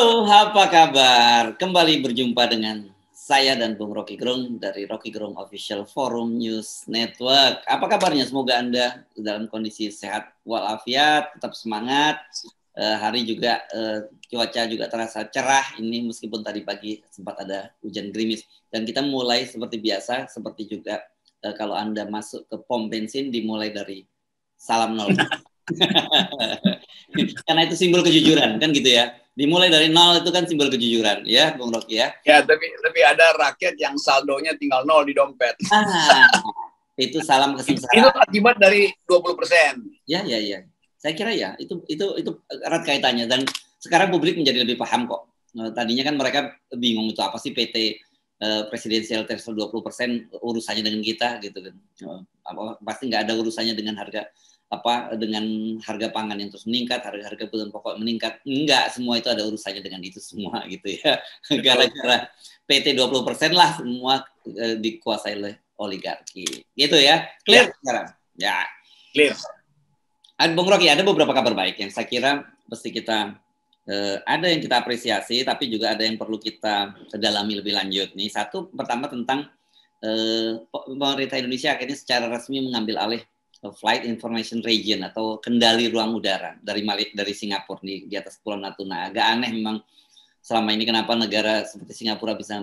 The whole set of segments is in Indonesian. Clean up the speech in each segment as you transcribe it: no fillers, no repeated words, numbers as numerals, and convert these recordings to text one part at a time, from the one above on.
Halo, apa kabar? Kembali berjumpa dengan saya dan Bung Rocky Gerung dari Rocky Gerung Official Forum News Network. Apa kabarnya? Semoga Anda dalam kondisi sehat walafiat, tetap semangat. Hari juga cuaca juga terasa cerah ini meskipun tadi pagi sempat ada hujan gerimis. Dan kita mulai seperti biasa, seperti juga kalau Anda masuk ke pom bensin dimulai dari salam nol. Karena itu simbol kejujuran, kan gitu ya. Dimulai dari nol itu kan simbol kejujuran, ya, Bung Rocky ya. Ya, tapi ada rakyat yang saldonya tinggal 0 di dompet. Itu salam kesengsaraan. Itu akibat dari 20%. Ya. Saya kira ya, itu erat kaitannya. Dan sekarang publik menjadi lebih paham kok. Tadinya kan mereka bingung itu apa sih PT presidensial threshold 20% urusannya dengan kita gitu kan. Pasti nggak ada urusannya dengan harga pangan yang terus meningkat, harga kebutuhan pokok meningkat. Enggak, semua itu ada urusannya dengan itu semua gitu ya. Gara-gara PT 20% lah semua dikuasai oleh oligarki. Gitu ya. Clear sekarang? Ya. Clear. Bung Rocky, ada beberapa kabar baik yang saya kira mesti kita ada yang kita apresiasi, tapi juga ada yang perlu kita dalami lebih lanjut. Nih, satu pertama tentang pemerintah Indonesia akhirnya secara resmi mengambil alih Flight Information Region atau kendali ruang udara dari Singapura di atas Pulau Natuna. Agak aneh memang selama ini kenapa negara seperti Singapura bisa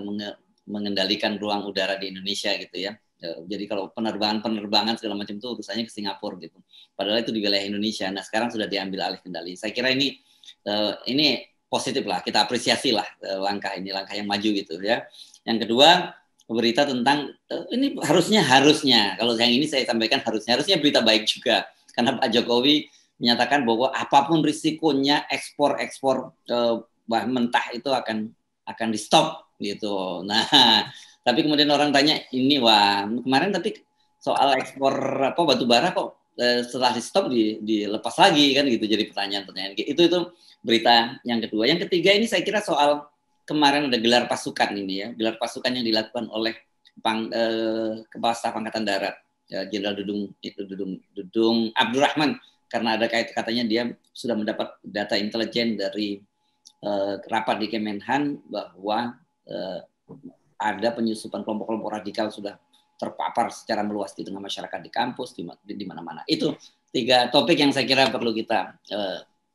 mengendalikan ruang udara di Indonesia gitu ya. Jadi kalau penerbangan segala macam itu urusannya ke Singapura gitu. Padahal itu di wilayah Indonesia. Nah sekarang sudah diambil alih kendali. Saya kira ini positif lah. Kita apresiasi lah langkah yang maju gitu ya. Yang kedua, berita tentang ini harusnya kalau yang ini saya sampaikan harusnya berita baik juga karena Pak Jokowi menyatakan bahwa apapun risikonya ekspor bahan mentah itu akan di stop gitu. Nah, tapi kemudian orang tanya ini kemarin tapi soal ekspor batu bara kok setelah di stop dilepas lagi kan gitu, jadi pertanyaan itu berita yang kedua. Yang ketiga ini saya kira soal kemarin ada gelar pasukan gelar pasukan yang dilakukan oleh Kepala Staf Angkatan Darat Jenderal Dudung Abdurrahman, karena ada katanya dia sudah mendapat data intelijen dari rapat di Kemenhan bahwa ada penyusupan kelompok-kelompok radikal sudah terpapar secara meluas di tengah masyarakat, di kampus, di mana-mana. Itu 3 topik yang saya kira perlu kita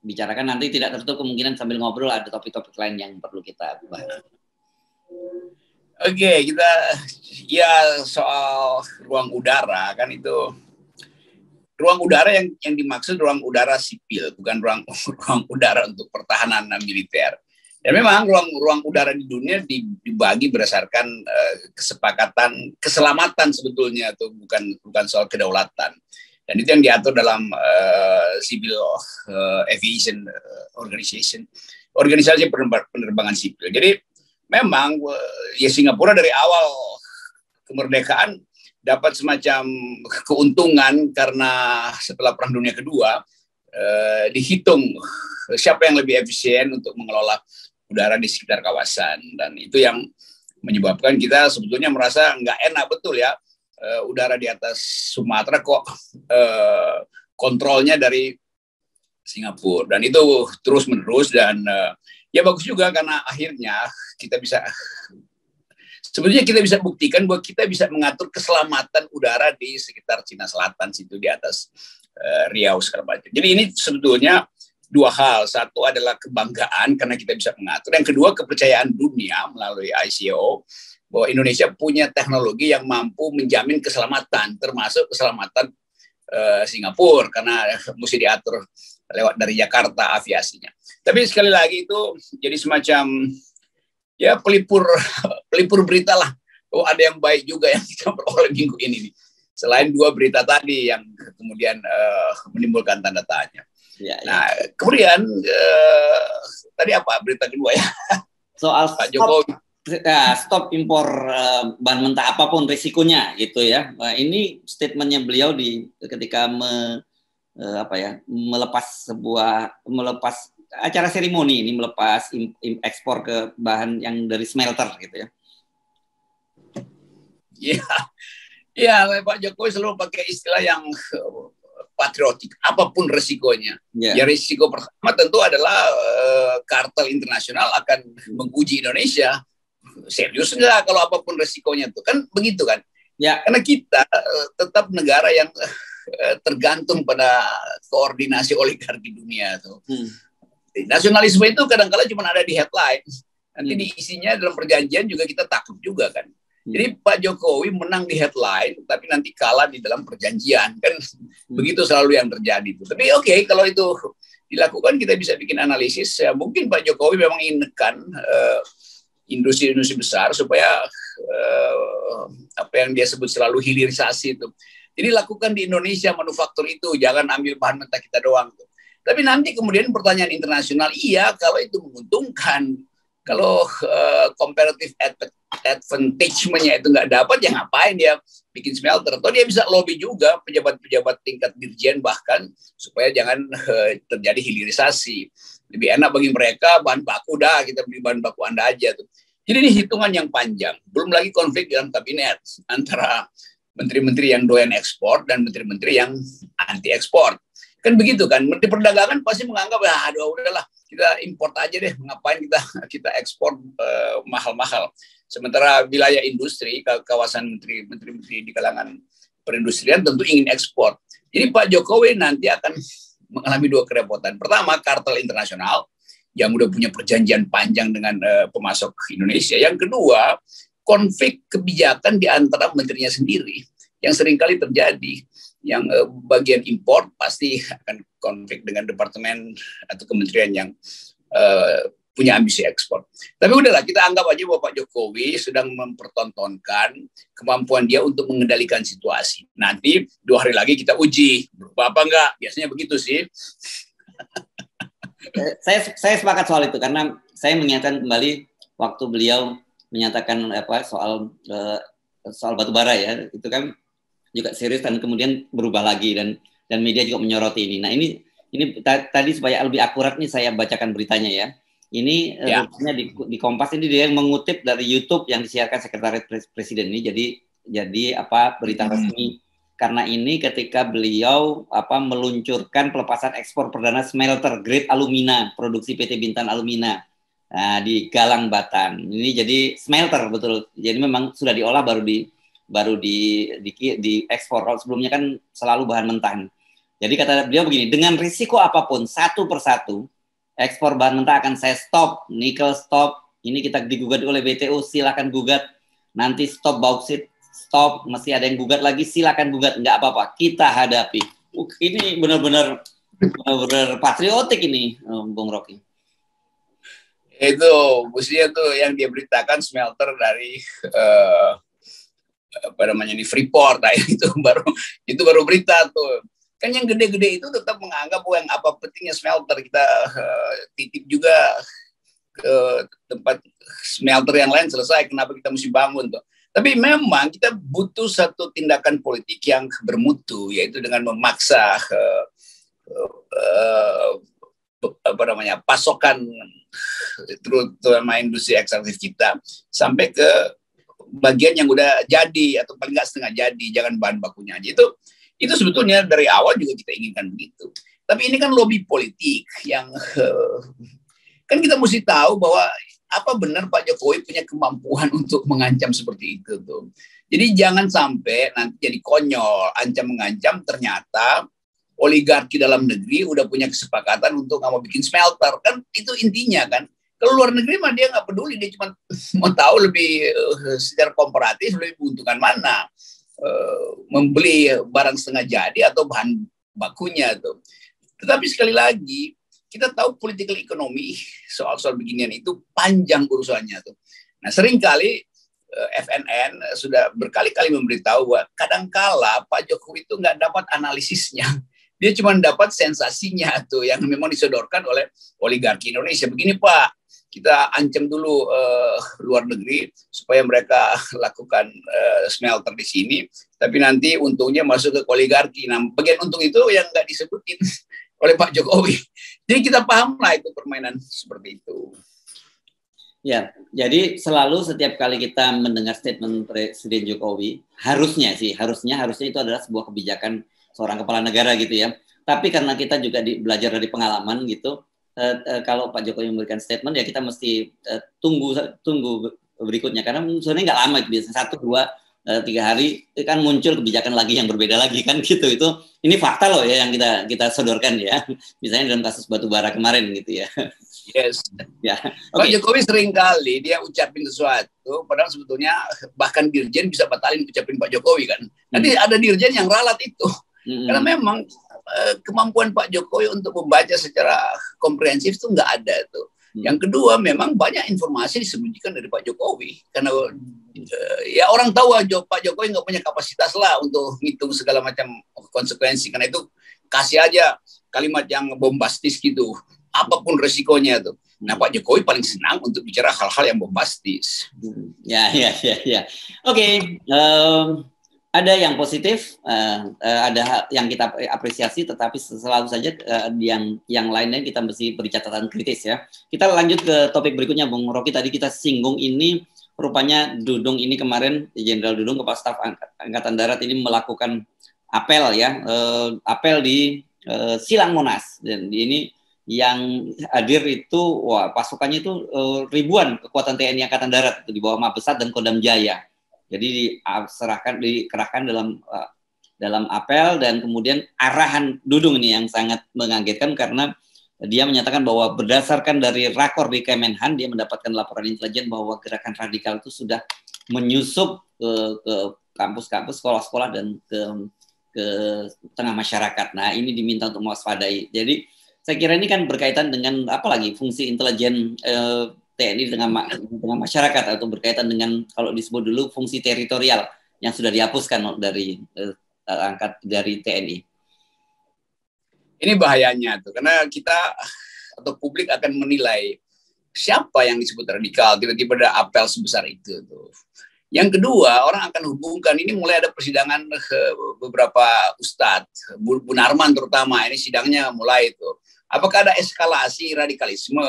bicarakan. Nanti tidak tertutup kemungkinan sambil ngobrol ada topik-topik lain yang perlu kita bahas. Oke, kita soal ruang udara kan itu ruang udara yang dimaksud ruang udara sipil, bukan ruang udara untuk pertahanan militer. Dan memang ruang udara di dunia dibagi berdasarkan kesepakatan keselamatan sebetulnya, atau bukan soal kedaulatan. Dan itu yang diatur dalam Civil Aviation Organization, organisasi penerbangan sipil. Jadi memang Singapura dari awal kemerdekaan dapat semacam keuntungan karena setelah Perang Dunia Kedua dihitung siapa yang lebih efisien untuk mengelola udara di sekitar kawasan, dan itu yang menyebabkan kita sebetulnya merasa nggak enak betul ya. Udara di atas Sumatera kok kontrolnya dari Singapura, dan itu terus menerus. Dan ya bagus juga karena akhirnya kita bisa buktikan bahwa kita bisa mengatur keselamatan udara di sekitar Cina Selatan situ, di atas Riau segala macam. Jadi ini sebetulnya 2 hal. Satu adalah kebanggaan karena kita bisa mengatur. Yang kedua, kepercayaan dunia melalui ICAO bahwa Indonesia punya teknologi yang mampu menjamin keselamatan, termasuk keselamatan Singapura, karena mesti diatur lewat dari Jakarta aviasinya. Tapi sekali lagi itu jadi semacam pelipur berita lah. Ada yang baik juga yang kita peroleh minggu ini nih. Selain 2 berita tadi yang kemudian menimbulkan tanda tanya. Nah, kemudian tadi apa berita kedua ya? Soal Pak Jokowi stop impor bahan mentah apapun risikonya gitu ya. Nah, ini statementnya beliau ketika melepas acara seremoni ini, melepas ekspor ke bahan yang dari smelter gitu ya. Iya, Pak Jokowi selalu pakai istilah yang patriotik apapun resikonya. Ya risiko pertama tentu adalah kartel internasional akan menguji Indonesia. Serius nggak kalau apapun resikonya tuh kan begitu kan? Ya. Karena kita tetap negara yang tergantung pada koordinasi oligarki dunia tuh. Nasionalisme itu kadang-kala cuma ada di headline. Nanti di isinya dalam perjanjian juga kita takut juga kan. Jadi Pak Jokowi menang di headline, tapi nanti kalah di dalam perjanjian kan. Begitu selalu yang terjadi. Tapi oke, kalau itu dilakukan kita bisa bikin analisis. Ya, mungkin Pak Jokowi memang ingin menekan industri-industri besar supaya apa yang dia sebut selalu hilirisasi itu. Jadi lakukan di Indonesia manufaktur itu, jangan ambil bahan mentah kita doang. Tapi nanti kemudian pertanyaan internasional, iya kalau itu menguntungkan. Kalau comparative advantage-nya itu nggak dapat, ya ngapain dia bikin smelter? Atau dia bisa lobby juga pejabat-pejabat tingkat dirjen bahkan supaya jangan terjadi hilirisasi. Lebih enak bagi mereka bahan baku dah, kita beli bahan baku Anda aja tuh. Jadi ini hitungan yang panjang. Belum lagi konflik dalam kabinet antara menteri-menteri yang doyan ekspor dan menteri-menteri yang anti ekspor. Kan begitu kan? Menteri Perdagangan pasti menganggap aduh udahlah kita import aja deh, ngapain kita ekspor mahal-mahal. Sementara wilayah industri, kawasan menteri-menteri di kalangan perindustrian tentu ingin ekspor. Jadi Pak Jokowi nanti akan mengalami dua kerepotan. Pertama, kartel internasional yang udah punya perjanjian panjang dengan pemasok Indonesia. Yang kedua, konflik kebijakan di antara menterinya sendiri yang seringkali terjadi. Yang bagian impor pasti akan konflik dengan departemen atau kementerian yang punya ambisi ekspor. Tapi udahlah, kita anggap aja bahwa Pak Jokowi sedang mempertontonkan kemampuan dia untuk mengendalikan situasi. Nanti 2 hari lagi kita uji, berubah apa enggak? Biasanya begitu sih. Saya sepakat soal itu, karena saya mengingatkan kembali waktu beliau menyatakan soal batubara ya, itu kan juga serius dan kemudian berubah lagi dan media juga menyoroti ini. Nah ini tadi supaya lebih akurat nih saya bacakan beritanya ya. Ini di Kompas ini dia yang mengutip dari YouTube yang disiarkan Sekretariat Presiden ini. Jadi berita resmi karena ini ketika beliau meluncurkan pelepasan ekspor perdana smelter grade alumina produksi PT Bintan Alumina di Galang Batan. Ini jadi smelter betul. Jadi memang sudah diolah baru di ekspor. Kalau sebelumnya kan selalu bahan mentah. Jadi kata beliau begini, dengan risiko apapun satu persatu ekspor bahan mentah akan saya stop. Nikel stop, ini kita digugat oleh WTO, silakan gugat. Nanti stop bauksit, stop, masih ada yang gugat lagi, silakan gugat, nggak apa-apa, kita hadapi. Ini benar-benar patriotik ini, Bung Rocky. Itu mestinya tuh yang dia beritakan smelter dari Freeport, itu baru berita tuh. Kan yang gede-gede itu tetap menganggap bahwa yang apa pentingnya smelter, kita titip juga ke tempat smelter yang lain selesai, kenapa kita mesti bangun tuh. Tapi memang kita butuh satu tindakan politik yang bermutu, yaitu dengan memaksa pasokan terutama industri ekstraktif kita sampai ke bagian yang udah jadi atau paling nggak setengah jadi, jangan bahan bakunya aja. Itu sebetulnya dari awal juga kita inginkan begitu. Tapi ini kan lobby politik yang kan kita mesti tahu bahwa apa benar Pak Jokowi punya kemampuan untuk mengancam seperti itu tuh. Jadi jangan sampai nanti jadi konyol, ancam-mengancam, ternyata oligarki dalam negeri udah punya kesepakatan untuk nggak mau bikin smelter. Kan itu intinya kan. Kalau luar negeri mah dia nggak peduli, dia cuma mau tahu lebih secara komparatif lebih menguntungkan mana, membeli barang setengah jadi atau bahan bakunya tuh. Tetapi sekali lagi kita tahu political economy soal-soal beginian itu panjang urusannya tuh. Nah seringkali FNN sudah berkali-kali memberitahu bahwa kadangkala Pak Jokowi itu nggak dapat analisisnya. Dia cuma dapat sensasinya tuh yang memang disodorkan oleh oligarki Indonesia. Begini Pak, kita ancam dulu luar negeri supaya mereka lakukan smelter di sini, tapi nanti untungnya masuk ke oligarki. Nah, bagian untung itu yang nggak disebutin oleh Pak Jokowi. Jadi kita paham lah itu permainan seperti itu. Ya, jadi selalu setiap kali kita mendengar statement Presiden Jokowi, harusnya itu adalah sebuah kebijakan seorang kepala negara gitu ya. Tapi karena kita juga belajar dari pengalaman gitu, kalau Pak Jokowi memberikan statement ya kita mesti tunggu berikutnya, karena sebenarnya nggak lama, biasanya 1, 2, 3 hari kan muncul kebijakan lagi yang berbeda lagi kan gitu. Ini fakta loh ya yang kita sodorkan ya, misalnya dalam kasus batubara kemarin gitu ya. Yes. Ya, Pak Jokowi sering kali dia ucapin sesuatu, padahal sebetulnya bahkan dirjen bisa batalin ucapin Pak Jokowi kan. Nanti ada dirjen yang ralat itu. Karena memang kemampuan Pak Jokowi untuk membaca secara komprehensif itu nggak ada tuh. Yang kedua, memang banyak informasi disembunyikan dari Pak Jokowi. Karena ya orang tahu Pak Jokowi nggak punya kapasitas lah untuk ngitung segala macam konsekuensi. Karena itu kasih aja kalimat yang bombastis gitu. Apapun resikonya tuh. Nah, Pak Jokowi paling senang untuk bicara hal-hal yang bombastis. Ya. Oke. Ada yang positif, ada yang kita apresiasi, tetapi selalu saja yang lainnya kita mesti beri catatan kritis ya. Kita lanjut ke topik berikutnya, Bung Rocky. Tadi kita singgung ini, rupanya Dudung ini kemarin, Jenderal Dudung, Kepala Staf Angkatan Darat ini melakukan apel ya, apel di Silang Monas. Dan ini yang hadir itu, pasukannya itu ribuan kekuatan TNI Angkatan Darat di bawah Mabesat dan Kodam Jaya. Jadi dikerahkan dalam apel, dan kemudian arahan Dudung ini yang sangat mengagetkan karena dia menyatakan bahwa berdasarkan dari rakor di Kemenhan, dia mendapatkan laporan intelijen bahwa gerakan radikal itu sudah menyusup ke kampus-kampus, sekolah-sekolah, dan ke tengah masyarakat. Nah, ini diminta untuk mewaspadai. Jadi saya kira ini kan berkaitan dengan apalagi fungsi intelijen TNI dengan masyarakat, atau berkaitan dengan kalau disebut dulu fungsi teritorial yang sudah dihapuskan dari TNI. Ini bahayanya tuh, karena kita atau publik akan menilai siapa yang disebut radikal, tiba-tiba ada apel sebesar itu tuh. Yang kedua, orang akan hubungkan, ini mulai ada persidangan beberapa ustadz, Bu Narman terutama, ini sidangnya mulai itu. Apakah ada eskalasi radikalisme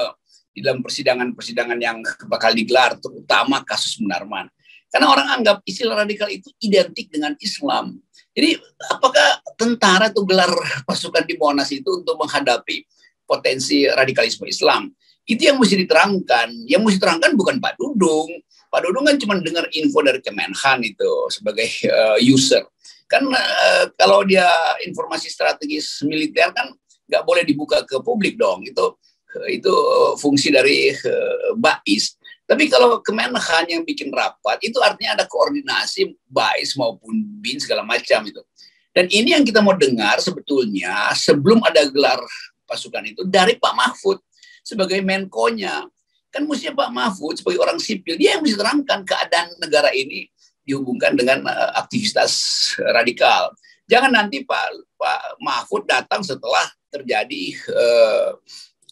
di dalam persidangan-persidangan yang bakal digelar, terutama kasus Munarman. Karena orang anggap istilah radikal itu identik dengan Islam. Jadi apakah tentara itu gelar pasukan di Monas itu untuk menghadapi potensi radikalisme Islam? Itu yang mesti diterangkan. Yang mesti diterangkan bukan Pak Dudung. Pak Dudung kan cuma dengar info dari Kemenhan itu sebagai user. Kan kalau dia informasi strategis militer kan nggak boleh dibuka ke publik dong. Itu fungsi dari BAIS. Tapi kalau Kemenhan yang bikin rapat, itu artinya ada koordinasi BAIS maupun BIN segala macam itu. Dan ini yang kita mau dengar sebetulnya sebelum ada gelar pasukan itu dari Pak Mahfud sebagai Menko-nya. Kan mestinya Pak Mahfud sebagai orang sipil, dia yang mesti terangkan keadaan negara ini dihubungkan dengan aktivitas radikal. Jangan nanti Pak Mahfud datang setelah terjadi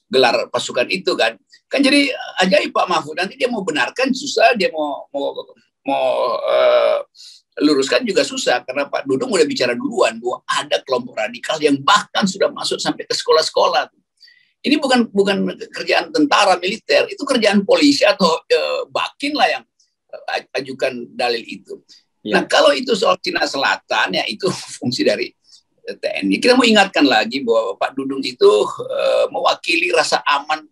gelar pasukan itu kan jadi ajaib Pak Mahfud. Nanti dia mau benarkan susah, dia mau luruskan juga susah, karena Pak Dudung udah bicara duluan bahwa ada kelompok radikal yang bahkan sudah masuk sampai ke sekolah-sekolah. Ini bukan kerjaan tentara militer, itu kerjaan polisi atau Bakin lah yang ajukan dalil itu. Ya. Nah kalau itu soal Cina Selatan, ya itu fungsi dari TNI. Kita mau ingatkan lagi bahwa Pak Dudung itu mewakili rasa aman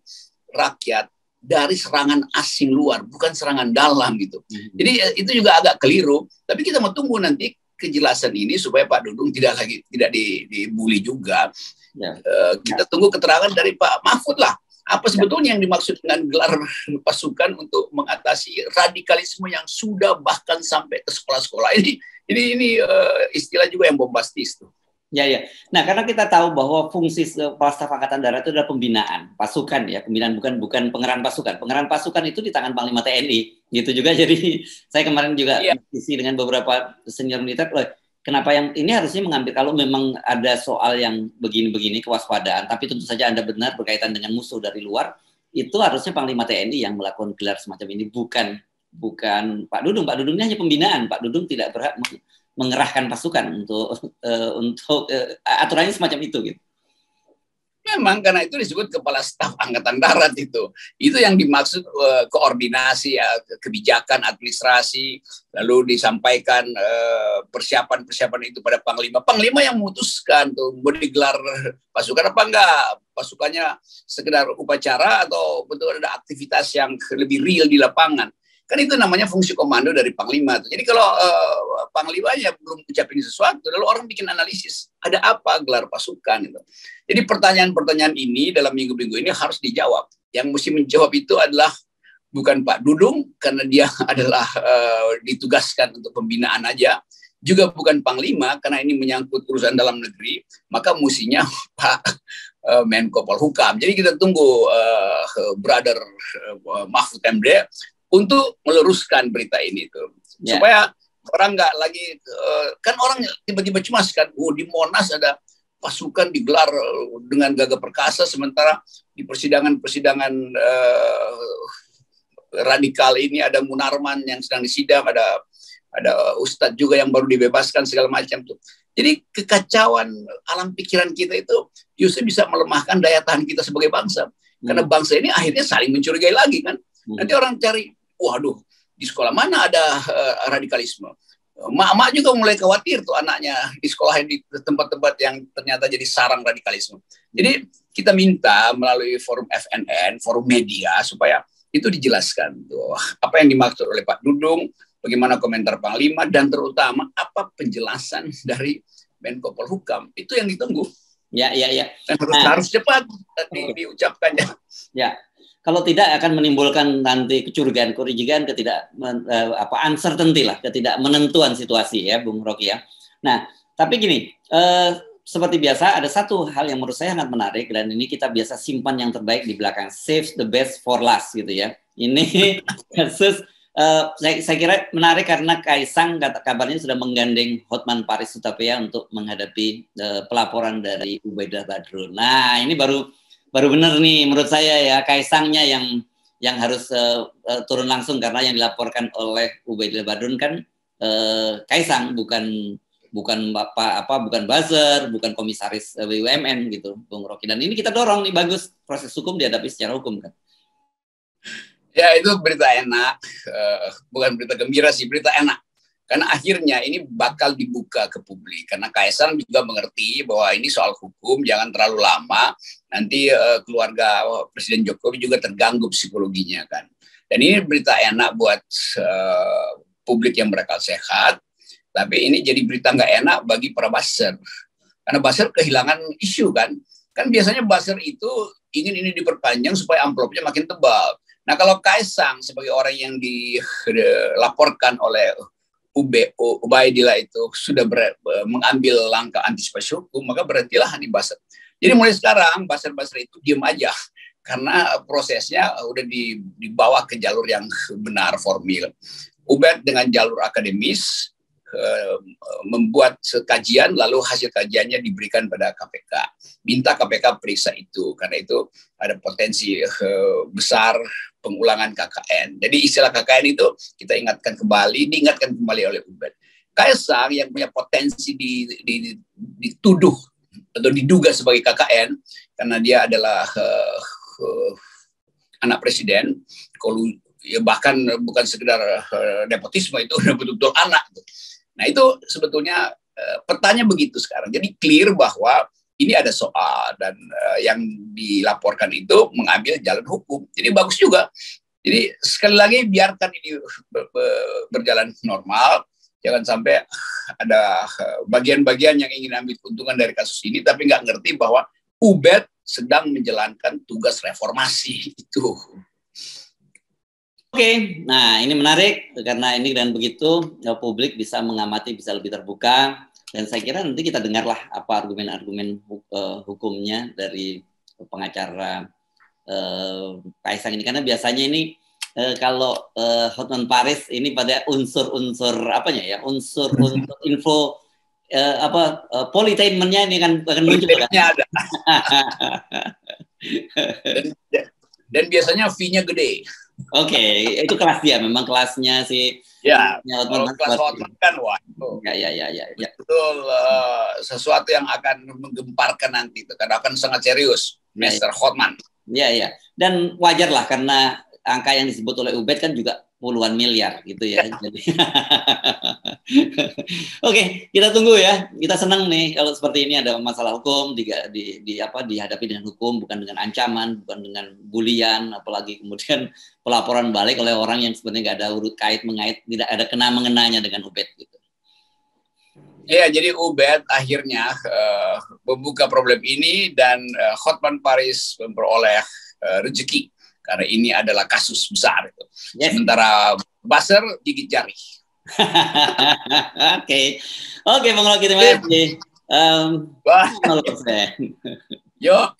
rakyat dari serangan asing luar, bukan serangan dalam gitu. Jadi itu juga agak keliru. Tapi kita mau tunggu nanti kejelasan ini supaya Pak Dudung tidak dibully juga. Ya. Kita tunggu keterangan dari Pak Mahfud lah. Apa sebetulnya yang dimaksud dengan gelar pasukan untuk mengatasi radikalisme yang sudah bahkan sampai ke sekolah-sekolah ini istilah juga yang bombastis tuh. Ya. Nah, karena kita tahu bahwa fungsi Kepala Staf Angkatan Darat itu adalah pembinaan pasukan ya, pembinaan bukan pengerahan pasukan. Pengerahan pasukan itu di tangan Panglima TNI, gitu juga. Jadi saya kemarin juga diskusi dengan beberapa senior militer, kenapa yang ini harusnya mengambil, kalau memang ada soal yang begini-begini kewaspadaan, tapi tentu saja Anda benar berkaitan dengan musuh dari luar, itu harusnya Panglima TNI yang melakukan gelar semacam ini, bukan Pak Dudung. Pak Dudung ini hanya pembinaan. Pak Dudung tidak berhak mengerahkan pasukan untuk aturannya semacam itu gitu. Memang karena itu disebut kepala staf angkatan darat itu. Itu yang dimaksud koordinasi kebijakan administrasi, lalu disampaikan persiapan-persiapan itu pada panglima. Panglima yang memutuskan tuh mau digelar pasukan apa enggak, pasukannya sekedar upacara atau betul ada aktivitas yang lebih real di lapangan. Kan itu namanya fungsi komando dari panglima. Jadi kalau panglimanya belum ucapin sesuatu, lalu orang bikin analisis, ada apa gelar pasukan itu. Jadi pertanyaan-pertanyaan ini dalam minggu-minggu ini harus dijawab. Yang mesti menjawab itu adalah bukan Pak Dudung, karena dia adalah ditugaskan untuk pembinaan aja. Juga bukan Panglima, karena ini menyangkut urusan dalam negeri. Maka mestinya Pak Menko Polhukam. Jadi kita tunggu brother Mahfud MD untuk meluruskan berita ini tuh. Supaya orang nggak lagi, kan orang tiba-tiba cemas kan, di Monas ada pasukan digelar dengan gagah perkasa, sementara di persidangan-persidangan radikal ini ada Munarman yang sedang disidang, ada Ustadz juga yang baru dibebaskan segala macam tuh. Jadi kekacauan alam pikiran kita itu justru bisa melemahkan daya tahan kita sebagai bangsa. Karena bangsa ini akhirnya saling mencurigai lagi kan. Nanti orang cari, waduh, di sekolah mana ada radikalisme? Mak-mak juga mulai khawatir tuh anaknya di sekolah di tempat-tempat yang ternyata jadi sarang radikalisme. Jadi kita minta melalui forum FNN, forum media, supaya itu dijelaskan tuh apa yang dimaksud oleh Pak Dudung, bagaimana komentar Panglima, dan terutama apa penjelasan dari Menko Polhukam. Itu yang ditunggu. Ya. Dan harus cepat diucapkannya. Ya. Kalau tidak akan menimbulkan nanti kecurigaan, uncertainty lah, ketidakmenentuan situasi ya, Bung Rocky ya. Nah, tapi gini, seperti biasa ada satu hal yang menurut saya sangat menarik, dan ini kita biasa simpan yang terbaik di belakang, save the best for last gitu ya. Ini kasus saya kira menarik karena Kaisang kabarnya sudah menggandeng Hotman Paris Hutapea untuk menghadapi pelaporan dari Ubaidah Badrun. Nah, ini baru benar nih menurut saya ya, Kaisangnya yang harus turun langsung, karena yang dilaporkan oleh Ubaidah Badrun kan Kaisang, bukan buzzer, bukan komisaris BUMN gitu, Bung Rocky. Dan ini kita dorong nih, bagus proses hukum dihadapi secara hukum kan. Ya, itu berita enak, bukan berita gembira sih, berita enak. Karena akhirnya ini bakal dibuka ke publik. Karena Kaisang juga mengerti bahwa ini soal hukum, jangan terlalu lama. Nanti keluarga Presiden Jokowi juga terganggu psikologinya kan. Dan ini berita enak buat publik yang berakal sehat. Tapi ini jadi berita nggak enak bagi para buzzer. Karena buzzer kehilangan isu kan. Kan biasanya buzzer itu ingin ini diperpanjang supaya amplopnya makin tebal. Nah, kalau Kaisang sebagai orang yang dilaporkan oleh Ubaidillah itu sudah mengambil langkah antisipasi hukum, maka berhentilah di buzzer. Jadi mulai sekarang buzzer-buzzer itu diam aja, karena prosesnya udah dibawa ke jalur yang benar, formil. Ubaid dengan jalur akademis membuat kajian, lalu hasil kajiannya diberikan pada KPK. Minta KPK periksa itu, karena itu ada potensi besar pengulangan KKN. Jadi istilah KKN itu kita diingatkan kembali oleh Ubaid. Kaisang yang punya potensi dituduh atau diduga sebagai KKN, karena dia adalah anak presiden, bahkan bukan sekedar nepotisme, itu betul-betul anak. Nah, itu sebetulnya petanya begitu sekarang. Jadi clear bahwa ini ada soal, dan yang dilaporkan itu mengambil jalan hukum. Jadi bagus juga. Jadi sekali lagi biarkan ini berjalan normal. Jangan sampai ada bagian-bagian yang ingin ambil keuntungan dari kasus ini, tapi nggak ngerti bahwa Ubaid sedang menjalankan tugas reformasi itu. Oke, nah ini menarik karena ini dan begitu publik bisa mengamati, bisa lebih terbuka, dan saya kira nanti kita dengarlah apa argumen-argumen hukumnya dari pengacara Kaisang ini, karena biasanya ini kalau Hotman Paris ini pada unsur-unsur apanya ya, unsur-unsur info politainmentnya ini kan akan muncul kan. Ada. dan biasanya fee-nya gede. Oke, itu kelas dia, memang kelasnya si Ya, Hotman kalau kelas Hotman kan wah itu ya. betul sesuatu yang akan menggemparkan nanti itu karena akan sangat serius, Mr. Hotman. Ya. Dan wajar lah karena angka yang disebut oleh Ubed kan juga puluhan miliar gitu ya. Jadi Oke, kita tunggu ya. Kita senang nih kalau seperti ini ada masalah hukum dihadapi dengan hukum, bukan dengan ancaman, bukan dengan bulian, apalagi kemudian pelaporan balik oleh orang yang sebenarnya nggak ada urut kait mengait, tidak ada kena mengenanya dengan Ubed gitu. Ya, jadi Ubed akhirnya membuka problem ini dan Hotman Paris memperoleh rezeki karena ini adalah kasus besar itu. Yes. Sementara Basser gigit jari. Oke, Bang Rocky, terima kasih. Yo.